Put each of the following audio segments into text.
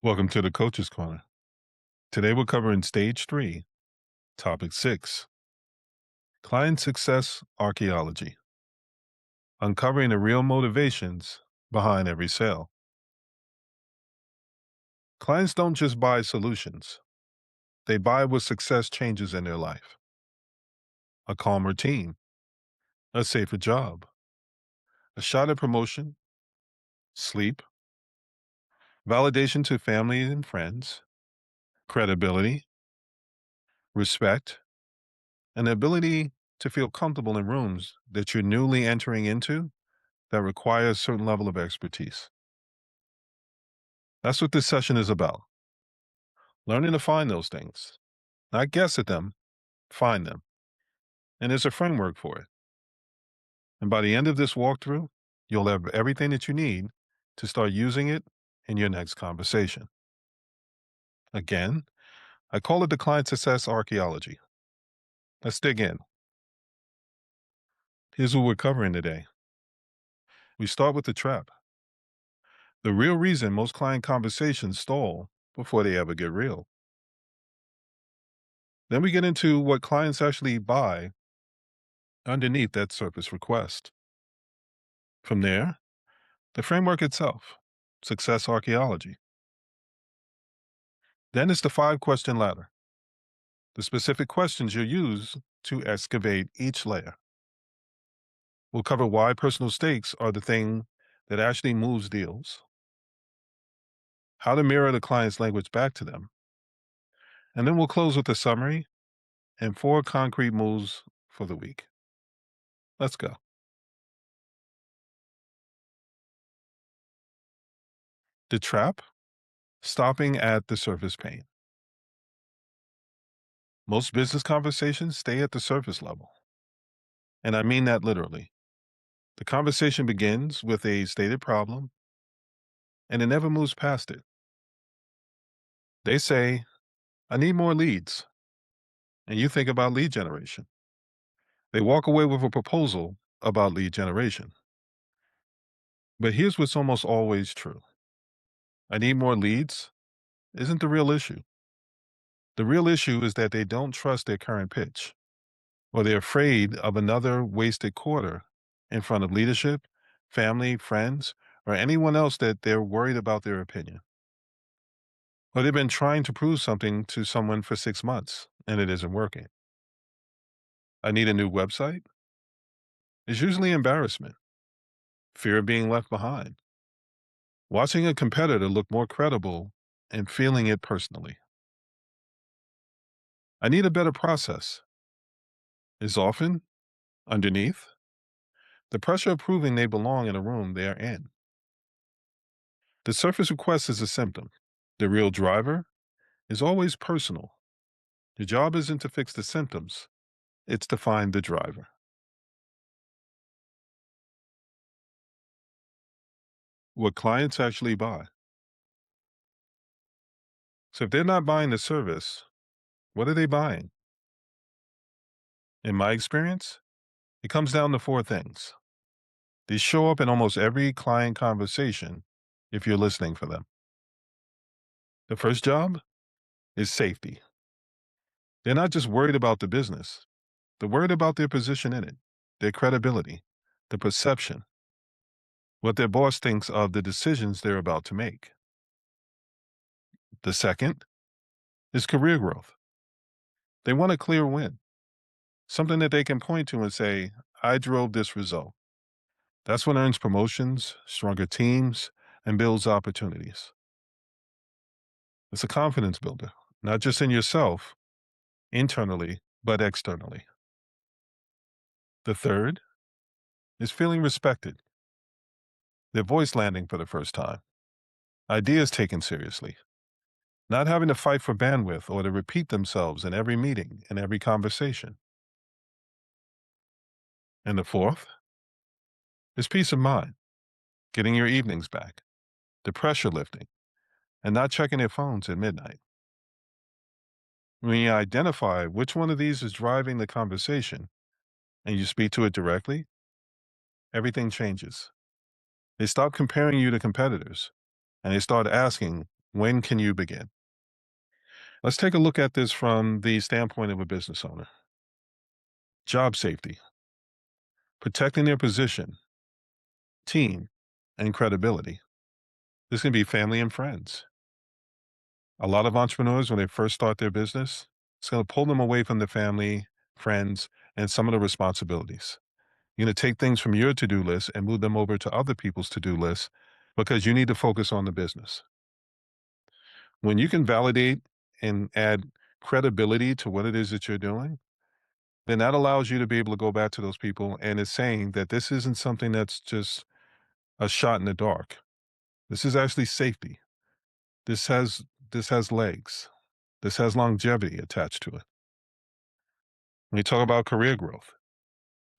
Welcome to the Coach's Corner. Today we're covering Stage 3, Topic 6, Client Success Archaeology, uncovering the real motivations behind every sale. Clients don't just buy solutions, they buy what success changes in their life. A calmer team, a safer job, a shot at promotion, sleep, validation to family and friends, credibility, respect, and the ability to feel comfortable in rooms that you're newly entering into that require a certain level of expertise. That's what this session is about. Learning to find those things, not guess at them, find them. And there's a framework for it. And by the end of this walkthrough, you'll have everything that you need to start using it in your next conversation. Again, I call it the client success archaeology. Let's dig in. Here's what we're covering today. We start with the trap. The real reason most client conversations stall before they ever get real. Then we get into what clients actually buy underneath that surface request. From there, the framework itself, success archaeology. Then it's the 5 question ladder, the specific questions you use to excavate each layer. We'll cover why personal stakes are the thing that actually moves deals, how to mirror the client's language back to them, and then we'll close with a summary and 4 concrete moves for the week. Let's go. The trap, stopping at the surface pain. Most business conversations stay at the surface level. And I mean that literally. The conversation begins with a stated problem and it never moves past it. They say, I need more leads. And you think about lead generation. They walk away with a proposal about lead generation. But here's what's almost always true: I need more leads isn't the real issue. The real issue is that they don't trust their current pitch, or they're afraid of another wasted quarter in front of leadership, family, friends, or anyone else that they're worried about their opinion. Or they've been trying to prove something to someone for 6 months and it isn't working. I need a new website is usually embarrassment, fear of being left behind, watching a competitor look more credible and feeling it personally. I need a better process is often underneath the pressure of proving they belong in a room they are in. The surface request is a symptom. The real driver is always personal. Your job isn't to fix the symptoms, it's to find the driver. What clients actually buy. So if they're not buying the service, what are they buying? In my experience, it comes down to 4 things. These show up in almost every client conversation if you're listening for them. The first job is safety. They're not just worried about the business, they're worried about their position in it, their credibility, the perception, what their boss thinks of the decisions they're about to make. The second is career growth. They want a clear win, something that they can point to and say, I drove this result. That's what earns promotions, stronger teams, and builds opportunities. It's a confidence builder, not just in yourself, internally, but externally. The third is feeling respected, their voice landing for the first time, ideas taken seriously, not having to fight for bandwidth or to repeat themselves in every meeting and every conversation. And the fourth is peace of mind, getting your evenings back, the pressure lifting, and not checking their phones at midnight. When you identify which one of these is driving the conversation and you speak to it directly, everything changes. They stop comparing you to competitors and they start asking, When can you begin? Let's take a look at this from the standpoint of a business owner. Job safety, protecting their position, team, and credibility. This can be family and friends. A lot of entrepreneurs, when they first start their business, it's going to pull them away from the family, friends, and some of the responsibilities. You're going to take things from your to do list and move them over to other people's to do lists because you need to focus on the business. When you can validate and add credibility to what it is that you're doing, then that allows you to be able to go back to those people and it's saying that this isn't something that's just a shot in the dark. This is actually safety. This has this has legs. This has longevity attached to it. When you talk about career growth,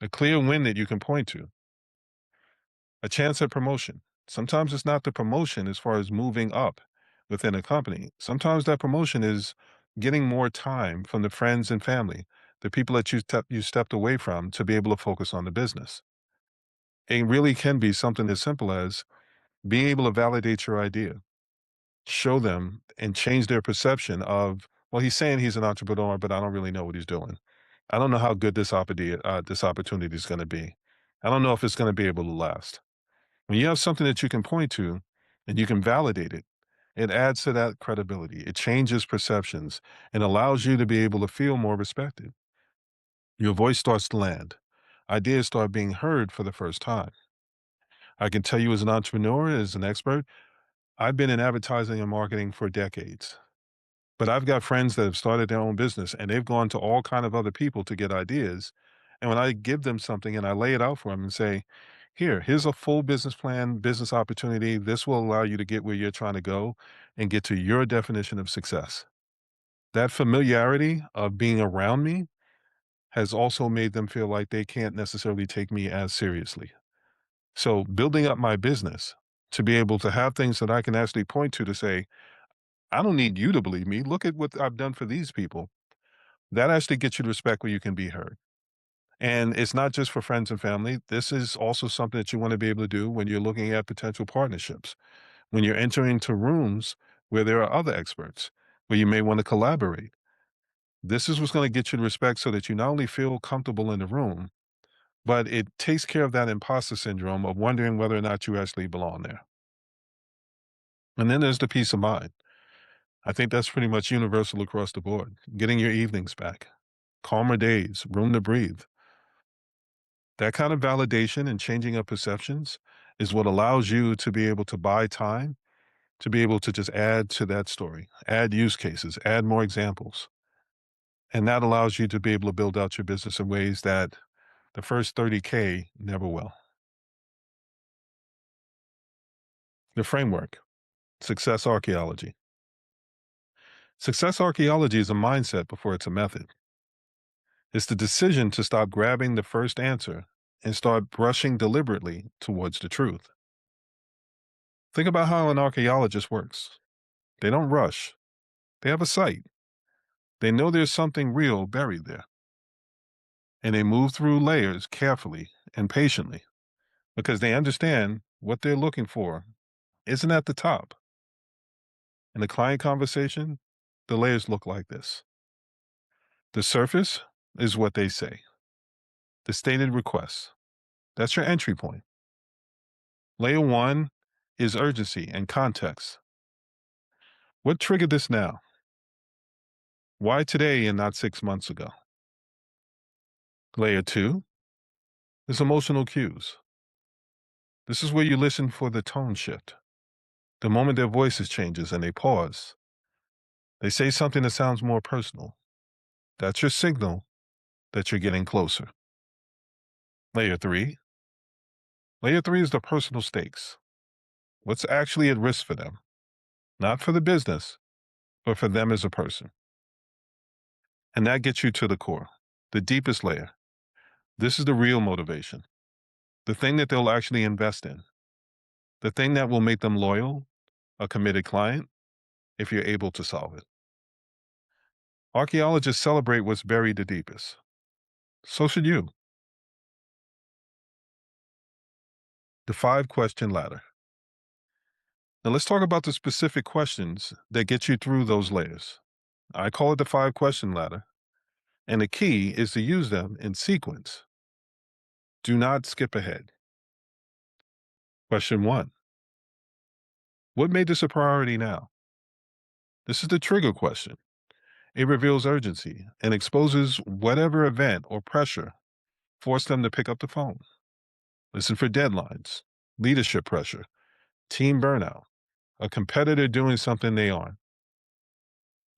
a clear win that you can point to, a chance at promotion. Sometimes it's not the promotion as far as moving up within a company. Sometimes that promotion is getting more time from the friends and family, the people that you stepped away from to be able to focus on the business. It really can be something as simple as being able to validate your idea, show them and change their perception of, well, he's saying he's an entrepreneur, but I don't really know what he's doing. I don't know how good this opportunity is going to be. I don't know if it's going to be able to last. When you have something that you can point to and you can validate it, it adds to that credibility. It changes perceptions and allows you to be able to feel more respected. Your voice starts to land. Ideas start being heard for the first time. I can tell you as an entrepreneur, as an expert, I've been in advertising and marketing for decades. But I've got friends that have started their own business and they've gone to all kind of other people to get ideas. And when I give them something and I lay it out for them and say, here's a full business plan, business opportunity. This will allow you to get where you're trying to go and get to your definition of success. That familiarity of being around me has also made them feel like they can't necessarily take me as seriously. So building up my business to be able to have things that I can actually point to say, I don't need you to believe me. Look at what I've done for these people. That actually gets you to respect where you can be heard. And it's not just for friends and family. This is also something that you want to be able to do when you're looking at potential partnerships, when you're entering into rooms where there are other experts, where you may want to collaborate. This is what's going to get you to respect so that you not only feel comfortable in the room, but it takes care of that imposter syndrome of wondering whether or not you actually belong there. And then there's the peace of mind. I think that's pretty much universal across the board. Getting your evenings back, calmer days, room to breathe. That kind of validation and changing of perceptions is what allows you to be able to buy time, to be able to just add to that story, add use cases, add more examples. And that allows you to be able to build out your business in ways that the first 30K never will. The framework, success archaeology. Success archaeology is a mindset before it's a method. It's the decision to stop grabbing the first answer and start brushing deliberately towards the truth. Think about how an archaeologist works. They don't rush, they have a site. They know there's something real buried there. And they move through layers carefully and patiently because they understand what they're looking for isn't at the top. In the client conversation, the layers look like this. The surface is what they say, the stated request. That's your entry point. Layer one is urgency and context. What triggered this now? Why today and not 6 months ago? Layer two is emotional cues. This is where you listen for the tone shift. The moment their voices changes and they pause, they say something that sounds more personal. That's your signal that you're getting closer. Layer three. Layer three is the personal stakes. What's actually at risk for them? Not for the business, but for them as a person. And that gets you to the core, the deepest layer. This is the real motivation, the thing that they'll actually invest in, the thing that will make them loyal, a committed client, if you're able to solve it. Archaeologists celebrate what's buried the deepest. So should you. The 5-question ladder. Now let's talk about the specific questions that get you through those layers. I call it the 5 question ladder, and the key is to use them in sequence. Do not skip ahead. Question 1. What made this a priority now? This is the trigger question. It reveals urgency and exposes whatever event or pressure forced them to pick up the phone. Listen for deadlines, leadership pressure, team burnout, a competitor doing something they aren't.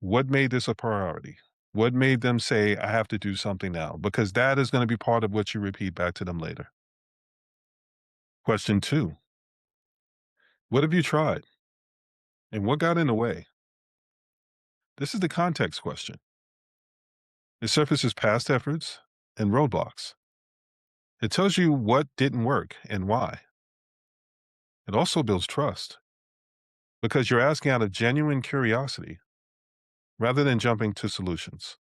What made this a priority? What made them say, I have to do something now? Because that is going to be part of what you repeat back to them later. Question 2. What have you tried? And what got in the way? This is the context question. It surfaces past efforts and roadblocks. It tells you what didn't work and why. It also builds trust because you're asking out of genuine curiosity rather than jumping to solutions.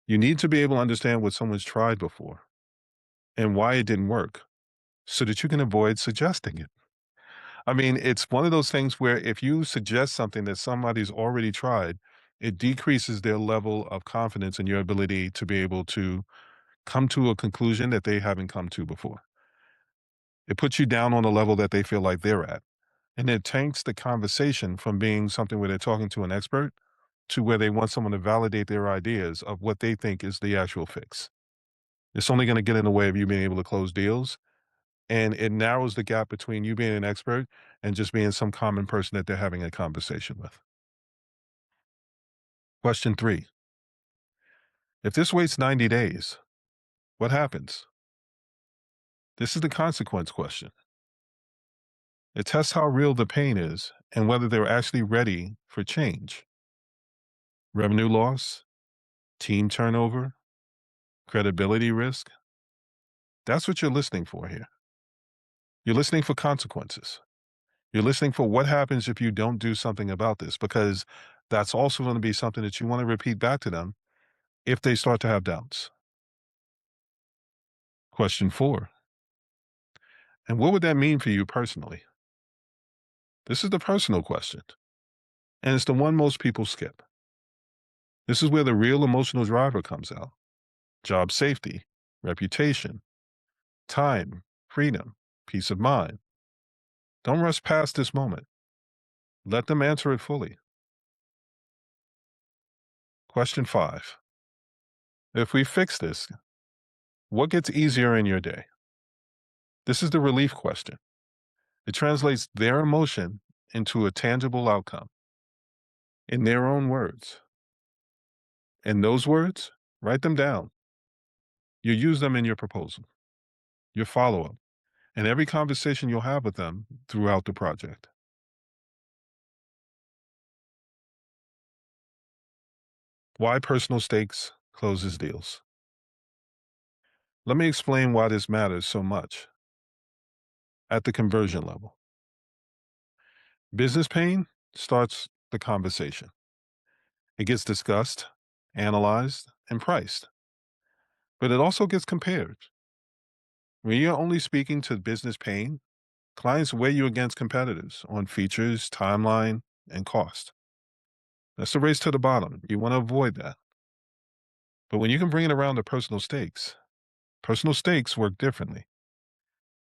You need to be able to understand what someone's tried before and why it didn't work so that you can avoid suggesting it. I mean, it's one of those things where if you suggest something that somebody's already tried, it decreases their level of confidence in your ability to be able to come to a conclusion that they haven't come to before. It puts you down on a level that they feel like they're at. And it takes the conversation from being something where they're talking to an expert to where they want someone to validate their ideas of what they think is the actual fix. It's only going to get in the way of you being able to close deals. And it narrows the gap between you being an expert and just being some common person that they're having a conversation with. Question 3. If this waits 90 days, what happens? This is the consequence question. It tests how real the pain is and whether they're actually ready for change. Revenue loss, team turnover, credibility risk. That's what you're listening for here. You're listening for consequences. You're listening for what happens if you don't do something about this, because that's also going to be something that you want to repeat back to them if they start to have doubts. Question 4. And what would that mean for you personally? This is the personal question, and it's the one most people skip. This is where the real emotional driver comes out. Job safety, reputation, time, freedom, peace of mind. Don't rush past this moment. Let them answer it fully. Question 5. If we fix this, what gets easier in your day? This is the relief question. It translates their emotion into a tangible outcome in their own words. And those words, write them down. You use them in your proposal, your follow up, and every conversation you'll have with them throughout the project. Why personal stakes closes deals. Let me explain why this matters so much at the conversion level. Business pain starts the conversation. It gets discussed, analyzed, and priced, but it also gets compared. When you're only speaking to business pain, clients weigh you against competitors on features, timeline, and cost. That's the race to the bottom. You want to avoid that. But when you can bring it around to personal stakes work differently.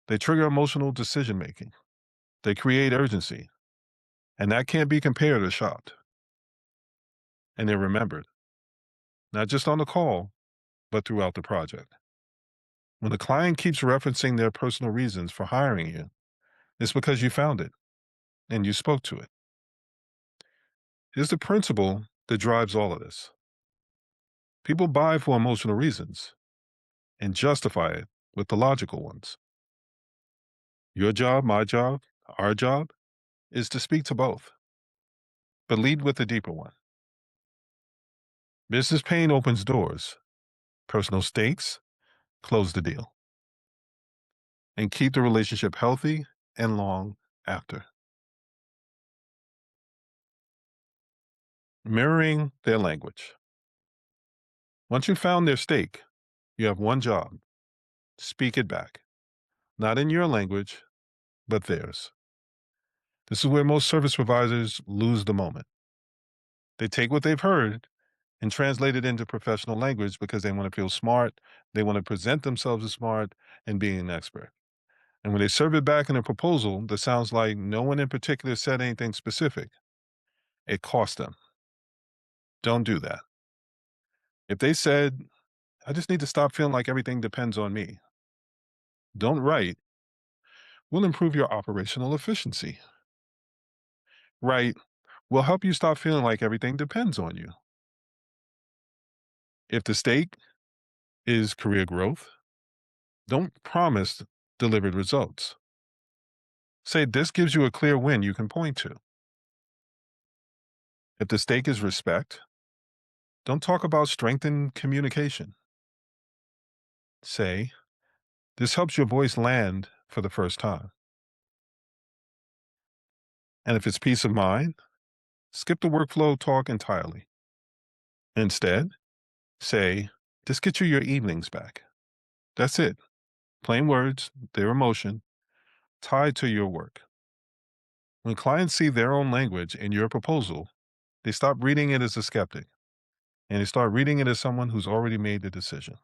They trigger emotional decision making. They create urgency, and that can't be compared or shopped. And they're remembered, not just on the call, but throughout the project. When the client keeps referencing their personal reasons for hiring you, it's because you found it and you spoke to it. Here's the principle that drives all of this. People buy for emotional reasons and justify it with the logical ones. Your job, my job, our job is to speak to both, but lead with the deeper one. Business pain opens doors, personal stakes close the deal, and keep the relationship healthy and long after. Mirroring their language. Once you've found their stake, you have one job: speak it back, not in your language, but theirs. This is where most service providers lose the moment. They take what they've heard and translate it into professional language because they want to feel smart. They want to present themselves as smart and being an expert. And when they serve it back in a proposal that sounds like no one in particular said anything specific, it costs them. Don't do that. If they said, I just need to stop feeling like everything depends on me, don't write, we'll improve your operational efficiency. Write, we'll help you stop feeling like everything depends on you. If the stake is career growth, don't promise delivered results. Say this gives you a clear win you can point to. If the stake is respect, don't talk about strengthened communication. Say, this helps your voice land for the first time. And if it's peace of mind, skip the workflow talk entirely. Instead, say, this gets you your evenings back. That's it. Plain words, their emotion, tied to your work. When clients see their own language in your proposal, they stop reading it as a skeptic and they start reading it as someone who's already made the decision.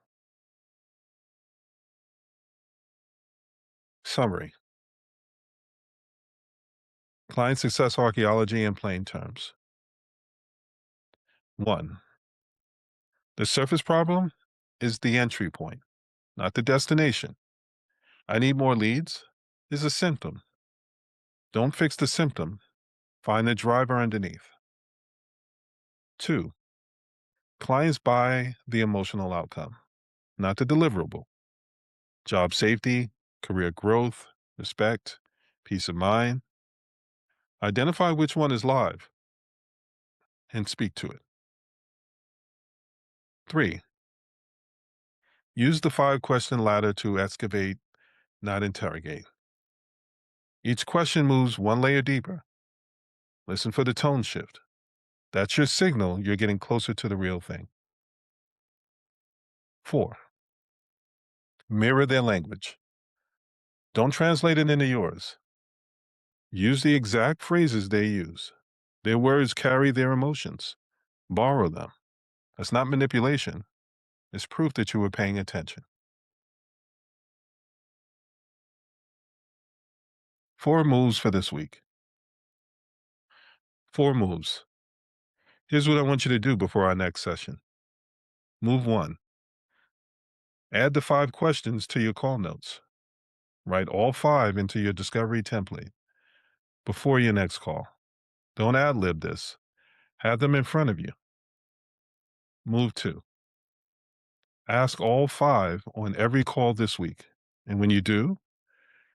Summary: Client success archaeology in plain terms. 1. The surface problem is the entry point, not the destination. I need more leads is a symptom. Don't fix the symptom, find the driver underneath. 2. Clients buy the emotional outcome, not the deliverable. Job safety, career growth, respect, peace of mind. Identify which one is live and speak to it. 3. Use the 5-question ladder to excavate, not interrogate. Each question moves one layer deeper. Listen for the tone shift. That's your signal you're getting closer to the real thing. 4. Mirror their language. Don't translate it into yours. Use the exact phrases they use. Their words carry their emotions. Borrow them. That's not manipulation. It's proof that you were paying attention. 4 moves for this week. 4 moves. Here's what I want you to do before our next session. Move 1. Add the 5 questions to your call notes. Write all 5 into your discovery template before your next call. Don't ad-lib this. Have them in front of you. Move 2. Ask all 5 on every call this week. And when you do,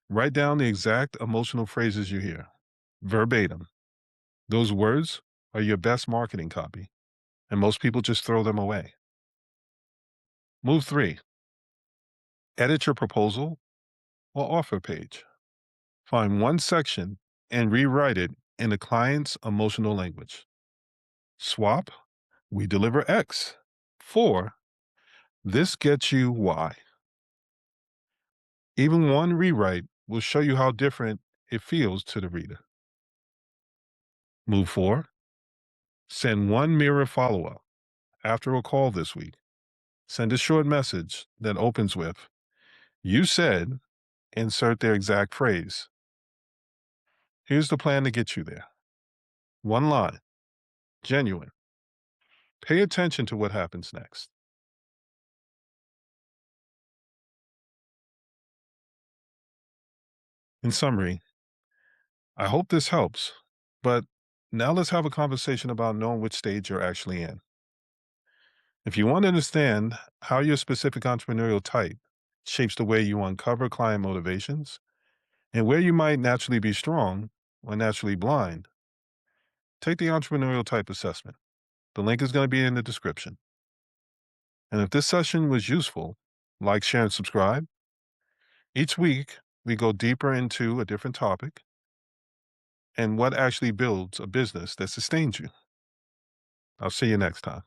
write down the exact emotional phrases you hear, verbatim. Those words are your best marketing copy, and most people just throw them away. Move 3. Edit your proposal or offer page. Find one section and rewrite it in the client's emotional language. Swap, we deliver X. For, this gets you Y. Even one rewrite will show you how different it feels to the reader. Move 4. Send one mirror follow-up after a call this week. Send a short message that opens with, you said, insert their exact phrase. Here's the plan to get you there. One line, genuine. Pay attention to what happens next. In summary, I hope this helps, but now let's have a conversation about knowing which stage you're actually in. If you want to understand how your specific entrepreneurial type shapes the way you uncover client motivations and where you might naturally be strong or naturally blind, take the entrepreneurial type assessment. The link is going to be in the description. And if this session was useful, like, share, and subscribe. Each week, we go deeper into a different topic and what actually builds a business that sustains you. I'll see you next time.